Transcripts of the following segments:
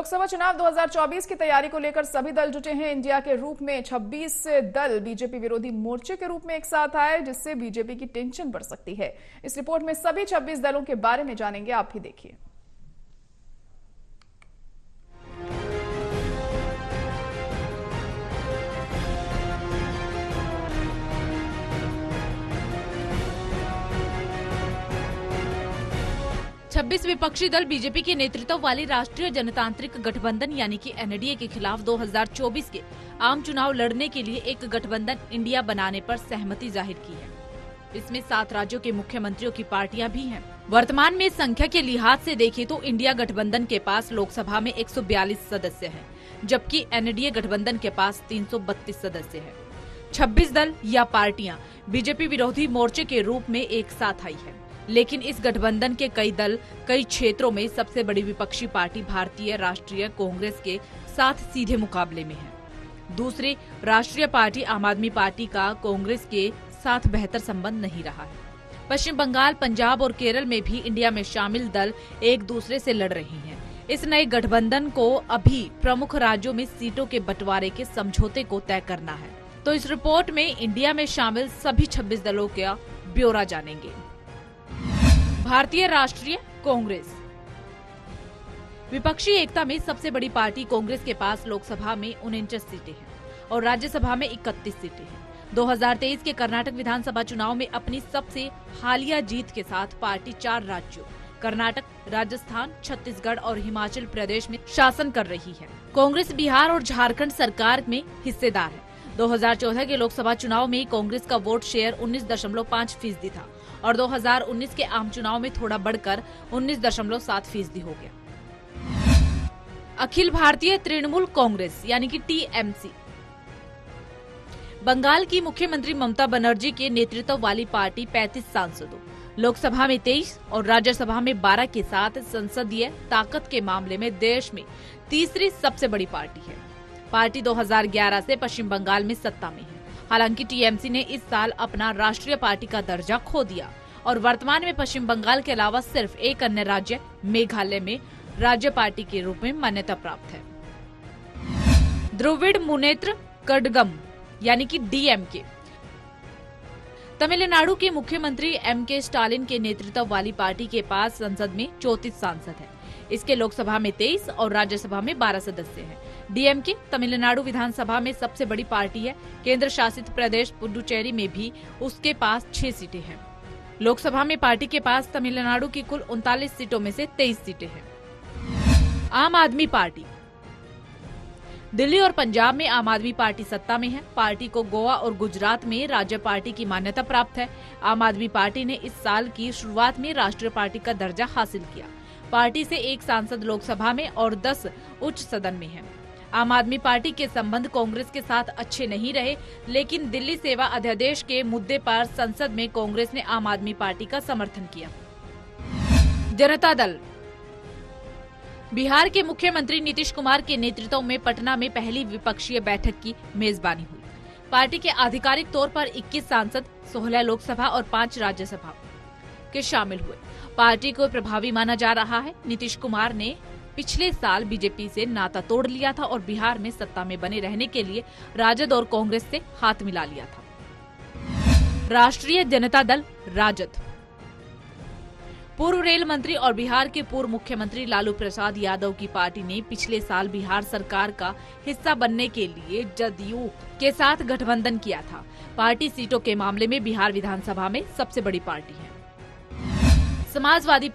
लोकसभा चुनाव 2024 की तैयारी को लेकर सभी दल जुटे हैं। इंडिया के रूप में 26 दल बीजेपी विरोधी मोर्चे के रूप में एक साथ आए, जिससे बीजेपी की टेंशन बढ़ सकती है। इस रिपोर्ट में सभी 26 दलों के बारे में जानेंगे, आप भी देखिए। छब्बीस विपक्षी दल बीजेपी के नेतृत्व वाली राष्ट्रीय जनतांत्रिक गठबंधन यानी कि एनडीए के खिलाफ 2024 के आम चुनाव लड़ने के लिए एक गठबंधन इंडिया बनाने पर सहमति जाहिर की है। इसमें 7 राज्यों के मुख्यमंत्रियों की पार्टियां भी हैं। वर्तमान में संख्या के लिहाज से देखें तो इंडिया गठबंधन के पास लोकसभा में 142 सदस्य हैं, जबकि एनडीए गठबंधन के पास 332 सदस्य हैं। 26 दल या पार्टियां बीजेपी विरोधी मोर्चे के रूप में एक साथ आई है, लेकिन इस गठबंधन के कई दल कई क्षेत्रों में सबसे बड़ी विपक्षी पार्टी भारतीय राष्ट्रीय कांग्रेस के साथ सीधे मुकाबले में है। दूसरी राष्ट्रीय पार्टी आम आदमी पार्टी का कांग्रेस के साथ बेहतर संबंध नहीं रहा है। पश्चिम बंगाल, पंजाब और केरल में भी इंडिया में शामिल दल एक दूसरे से लड़ रही हैं। इस नए गठबंधन को अभी प्रमुख राज्यों में सीटों के बंटवारे के समझौते को तय करना है। तो इस रिपोर्ट में इंडिया में शामिल सभी 26 दलों का ब्यौरा जानेंगे। भारतीय राष्ट्रीय कांग्रेस विपक्षी एकता में सबसे बड़ी पार्टी कांग्रेस के पास लोकसभा में 49 सीटें हैं और राज्यसभा में 31 सीटें हैं। 2023 के कर्नाटक विधानसभा चुनाव में अपनी सबसे हालिया जीत के साथ पार्टी 4 राज्यों कर्नाटक, राजस्थान, छत्तीसगढ़ और हिमाचल प्रदेश में शासन कर रही है। कांग्रेस बिहार और झारखंड सरकार में हिस्सेदार है। 2014 के लोकसभा चुनाव में कांग्रेस का वोट शेयर 19.5% था और 2019 के आम चुनाव में थोड़ा बढ़कर 19.7% हो गया। अखिल भारतीय तृणमूल कांग्रेस यानी कि टीएमसी बंगाल की मुख्यमंत्री ममता बनर्जी के नेतृत्व वाली पार्टी 35 सांसदों, लोकसभा में 23 और राज्यसभा में 12 के साथ संसदीय ताकत के मामले में देश में तीसरी सबसे बड़ी पार्टी है। पार्टी 2011 से पश्चिम बंगाल में सत्ता में है। हालांकि टीएमसी ने इस साल अपना राष्ट्रीय पार्टी का दर्जा खो दिया और वर्तमान में पश्चिम बंगाल के अलावा सिर्फ एक अन्य राज्य मेघालय में राज्य पार्टी के रूप में मान्यता प्राप्त है। द्रविड़ मुनेत्र कड़गम यानी कि डीएमके तमिलनाडु के मुख्यमंत्री एमके स्टालिन के नेतृत्व वाली पार्टी के पास संसद में 34 सांसद हैं। इसके लोकसभा में 23 और राज्यसभा में 12 सदस्य हैं। डीएमके तमिलनाडु विधानसभा में सबसे बड़ी पार्टी है। केंद्र शासित प्रदेश पुडुचेरी में भी उसके पास 6 सीटें हैं। लोकसभा में पार्टी के पास तमिलनाडु की कुल 39 सीटों में से 23 सीटें हैं। आम आदमी पार्टी दिल्ली और पंजाब में आम आदमी पार्टी सत्ता में है। पार्टी को गोवा और गुजरात में राज्य पार्टी की मान्यता प्राप्त है। आम आदमी पार्टी ने इस साल की शुरुआत में राष्ट्रीय पार्टी का दर्जा हासिल किया। पार्टी से 1 सांसद लोकसभा में और 10 उच्च सदन में है। आम आदमी पार्टी के संबंध कांग्रेस के साथ अच्छे नहीं रहे, लेकिन दिल्ली सेवा अध्यादेश के मुद्दे पर संसद में कांग्रेस ने आम आदमी पार्टी का समर्थन किया। जनता दल बिहार के मुख्यमंत्री नीतीश कुमार के नेतृत्व में पटना में पहली विपक्षीय बैठक की मेजबानी हुई। पार्टी के आधिकारिक तौर पर 21 सांसद, 16 लोकसभा और 5 राज्यसभा के शामिल हुए। पार्टी को प्रभावी माना जा रहा है। नीतीश कुमार ने पिछले साल बीजेपी से नाता तोड़ लिया था और बिहार में सत्ता में बने रहने के लिए राजद और कांग्रेस से हाथ मिला लिया था। राष्ट्रीय जनता दल राजद पूर्व रेल मंत्री और बिहार के पूर्व मुख्यमंत्री लालू प्रसाद यादव की पार्टी ने पिछले साल बिहार सरकार का हिस्सा बनने के लिए जदयू के साथ गठबंधन किया था। पार्टी सीटों के मामले में बिहार विधानसभा में सबसे बड़ी पार्टी है। समाजवादी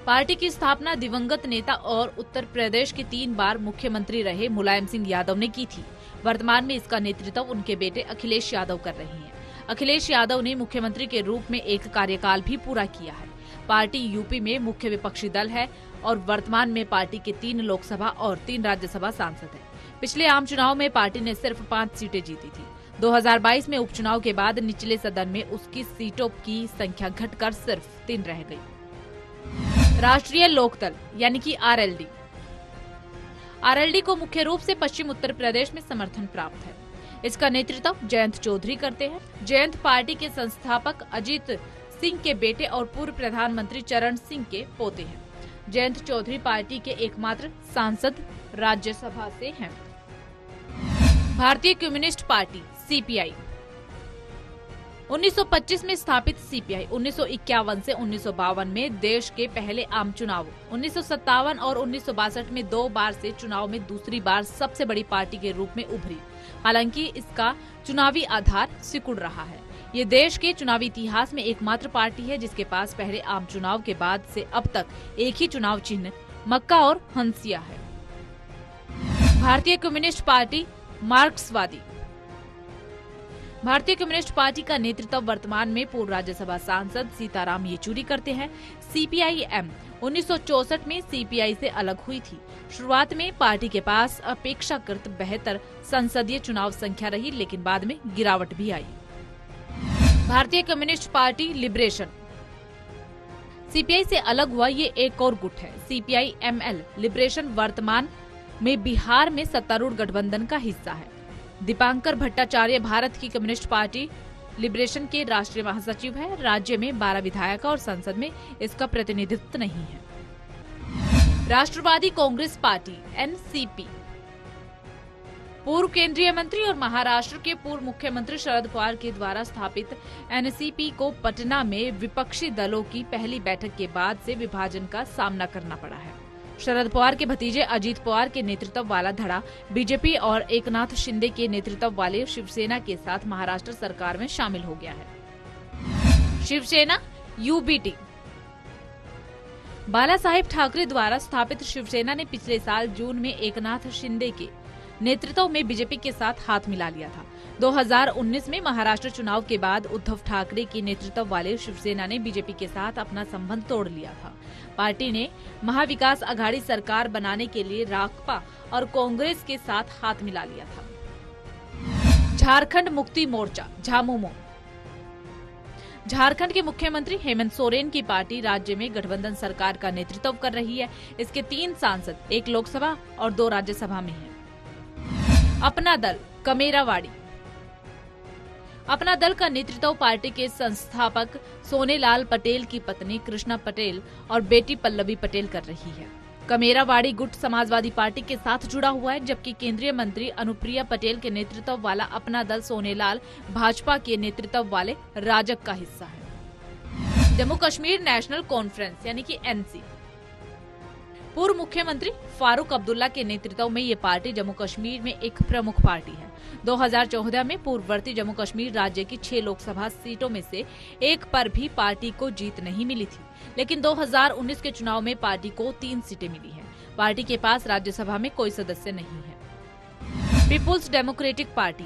पार्टी की स्थापना दिवंगत नेता और उत्तर प्रदेश के 3 बार मुख्यमंत्री रहे मुलायम सिंह यादव ने की थी। वर्तमान में इसका नेतृत्व उनके बेटे अखिलेश यादव कर रहे हैं। अखिलेश यादव ने मुख्यमंत्री के रूप में एक कार्यकाल भी पूरा किया है। पार्टी यूपी में मुख्य विपक्षी दल है और वर्तमान में पार्टी के 3 लोकसभा और 3 राज्यसभा सांसद हैं। पिछले आम चुनाव में पार्टी ने सिर्फ 5 सीटें जीती थी। 2022 में उपचुनाव के बाद निचले सदन में उसकी सीटों की संख्या घटकर सिर्फ 3 रह गई। राष्ट्रीय लोकदल यानी कि आरएलडी को मुख्य रूप से पश्चिम उत्तर प्रदेश में समर्थन प्राप्त है। इसका नेतृत्व जयंत चौधरी करते हैं। जयंत पार्टी के संस्थापक अजीत सिंह के बेटे और पूर्व प्रधानमंत्री चरण सिंह के पोते हैं। जयंत चौधरी पार्टी के एकमात्र सांसद राज्यसभा से हैं। भारतीय कम्युनिस्ट पार्टी सीपीआई 1925 में स्थापित सीपीआई 1951 से 1952 में देश के पहले आम चुनाव, 1957 और 1962 में 2 बार से चुनाव में दूसरी बार सबसे बड़ी पार्टी के रूप में उभरी। हालांकि इसका चुनावी आधार सिकुड़ रहा है। ये देश के चुनावी इतिहास में एकमात्र पार्टी है जिसके पास पहले आम चुनाव के बाद से अब तक एक ही चुनाव चिन्ह मक्का और हंसिया है। भारतीय कम्युनिस्ट पार्टी मार्क्सवादी। भारतीय कम्युनिस्ट पार्टी का नेतृत्व वर्तमान में पूर्व राज्यसभा सांसद सीताराम येचुरी करते हैं। सीपीआई-एम 1964 में सीपीआई से अलग हुई थी। शुरुआत में पार्टी के पास अपेक्षाकृत बेहतर संसदीय चुनाव संख्या रही, लेकिन बाद में गिरावट भी आई। भारतीय कम्युनिस्ट पार्टी लिबरेशन सीपीआई से अलग हुआ ये एक और गुट है। सीपीआई-एमएल लिबरेशन वर्तमान में बिहार में सत्तारूढ़ गठबंधन का हिस्सा है। दीपांकर भट्टाचार्य भारत की कम्युनिस्ट पार्टी लिबरेशन के राष्ट्रीय महासचिव है। राज्य में 12 विधायक और संसद में इसका प्रतिनिधित्व नहीं है। राष्ट्रवादी कांग्रेस पार्टी एनसीपी पूर्व केंद्रीय मंत्री और महाराष्ट्र के पूर्व मुख्यमंत्री शरद पवार के द्वारा स्थापित एनसीपी को पटना में विपक्षी दलों की पहली बैठक के बाद से विभाजन का सामना करना पड़ा है। शरद पवार के भतीजे अजीत पवार के नेतृत्व वाला धड़ा बीजेपी और एकनाथ शिंदे के नेतृत्व वाले शिवसेना के साथ महाराष्ट्र सरकार में शामिल हो गया है। शिवसेना यूबीटी बाला साहेब ठाकरे द्वारा स्थापित शिवसेना ने पिछले साल जून में एकनाथ शिंदे के नेतृत्व में बीजेपी के साथ हाथ मिला लिया था। 2019 में महाराष्ट्र चुनाव के बाद उद्धव ठाकरे के नेतृत्व वाले शिवसेना ने बीजेपी के साथ अपना संबंध तोड़ लिया था। पार्टी ने महाविकास आघाड़ी सरकार बनाने के लिए राकपा और कांग्रेस के साथ हाथ मिला लिया था। झारखंड मुक्ति मोर्चा झामुमो झारखंड के मुख्यमंत्री हेमंत सोरेन की पार्टी राज्य में गठबंधन सरकार का नेतृत्व कर रही है। इसके 3 सांसद, 1 लोकसभा और 2 राज्यसभा में हैं। अपना दल कमेरावाड़ी अपना दल का नेतृत्व पार्टी के संस्थापक सोनेलाल पटेल की पत्नी कृष्णा पटेल और बेटी पल्लवी पटेल कर रही है। कमेरावाड़ी गुट समाजवादी पार्टी के साथ जुड़ा हुआ है, जबकि केंद्रीय मंत्री अनुप्रिया पटेल के नेतृत्व वाला अपना दल सोनेलाल भाजपा के नेतृत्व वाले राजग का हिस्सा है। जम्मू कश्मीर नेशनल कॉन्फ्रेंस यानी कि एनसी पूर्व मुख्यमंत्री फारूक अब्दुल्ला के नेतृत्व में ये पार्टी जम्मू कश्मीर में एक प्रमुख पार्टी है। 2014 में पूर्ववर्ती जम्मू कश्मीर राज्य की 6 लोकसभा सीटों में से एक पर भी पार्टी को जीत नहीं मिली थी, लेकिन 2019 के चुनाव में पार्टी को 3 सीटें मिली हैं। पार्टी के पास राज्यसभा में कोई सदस्य नहीं है। People's Democratic Party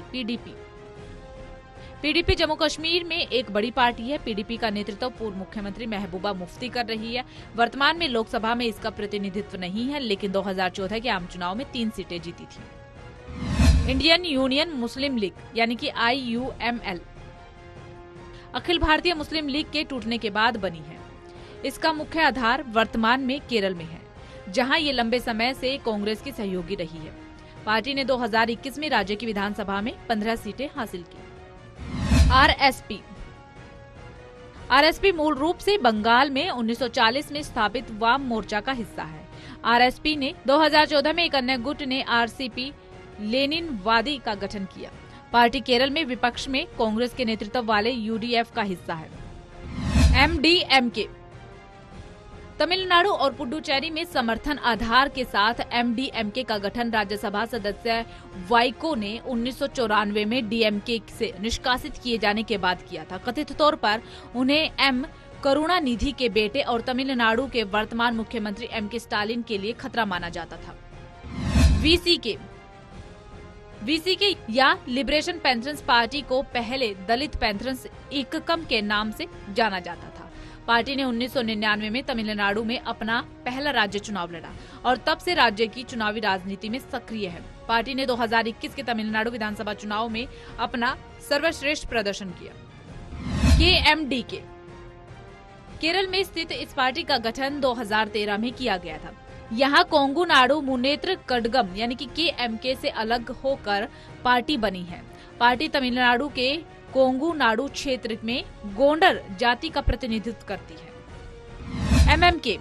PDP Jammu Kashmir में एक बड़ी पार्टी है। पीडीपी का नेतृत्व पूर्व मुख्यमंत्री महबूबा मुफ्ती कर रही है। वर्तमान में लोकसभा में इसका प्रतिनिधित्व नहीं है, लेकिन 2014 के आम चुनाव में 3 सीटें जीती थी। इंडियन यूनियन मुस्लिम लीग यानी कि IUML अखिल भारतीय मुस्लिम लीग के टूटने के बाद बनी है। इसका मुख्य आधार वर्तमान में केरल में है, जहां ये लंबे समय से कांग्रेस की सहयोगी रही है। पार्टी ने 2021 में राज्य की विधानसभा में 15 सीटें हासिल की। आरएसपी मूल रूप से बंगाल में 1940 में स्थापित वाम मोर्चा का हिस्सा है। आरएसपी ने 2014 में एक अन्य गुट ने आरसीपी लेनिनवादी का गठन किया। पार्टी केरल में विपक्ष में कांग्रेस के नेतृत्व वाले यूडीएफ का हिस्सा है। एमडीएमके तमिलनाडु और पुडुचेरी में समर्थन आधार के साथ एमडीएमके का गठन राज्यसभा सदस्य वाइको ने 1994 में डीएमके से निष्कासित किए जाने के बाद किया था। कथित तौर पर उन्हें एम करुणानिधि के बेटे और तमिलनाडु के वर्तमान मुख्यमंत्री एमके स्टालिन के लिए खतरा माना जाता था। वीसीके या लिबरेशन पेंथर्स पार्टी को पहले दलित पेंथर्स एककम के नाम से जाना जाता था। पार्टी ने 1999 में तमिलनाडु में अपना पहला राज्य चुनाव लड़ा और तब से राज्य की चुनावी राजनीति में सक्रिय है। पार्टी ने 2021 के तमिलनाडु विधानसभा चुनाव में अपना सर्वश्रेष्ठ प्रदर्शन किया। KMDK केरल में स्थित इस पार्टी का गठन 2013 में किया गया था। यहाँ कोंगुनाडु मुनेत्र कड़गम यानी कि KMK से अलग होकर पार्टी बनी है। पार्टी तमिलनाडु के कोंगुनाडु क्षेत्र में गोंडर जाति का प्रतिनिधित्व करती है। MMK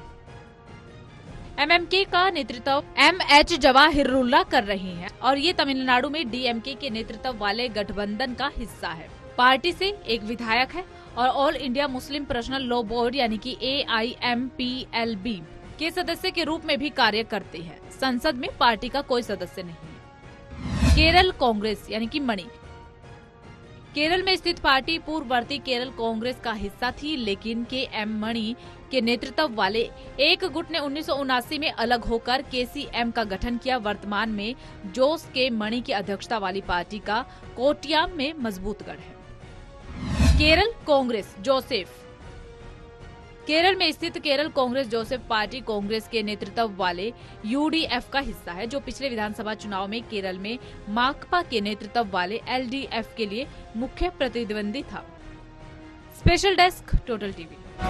MMK का नेतृत्व MH जवाहिरुल्लाह कर रही हैं और ये तमिलनाडु में DMK के नेतृत्व वाले गठबंधन का हिस्सा है। पार्टी से एक विधायक है और all India Muslim personal law board यानी कि AIMPLB के सदस्य के रूप में भी कार्य करती है। संसद में पार्टी का कोई सदस्य नहीं है। केरल कांग्रेस यानी कि मणि। केरल में स्थित पार्टी पूर्ववर्ती केरल कांग्रेस का हिस्सा थी, लेकिन KM मणि के नेतृत्व वाले एक गुट ने 1979 में अलग होकर KCM का गठन किया। वर्तमान में जोस के मणि की अध्यक्षता वाली पार्टी का कोट्याम में मजबूत गढ़ है। केरल कांग्रेस जोसेफ। केरल में स्थित केरल कांग्रेस जोसेफ पार्टी कांग्रेस के नेतृत्व वाले UDF का हिस्सा है, जो पिछले विधानसभा चुनाव में केरल में माकपा के नेतृत्व वाले LDF के लिए मुख्य प्रतिद्वंदी था। Special desk, total TV.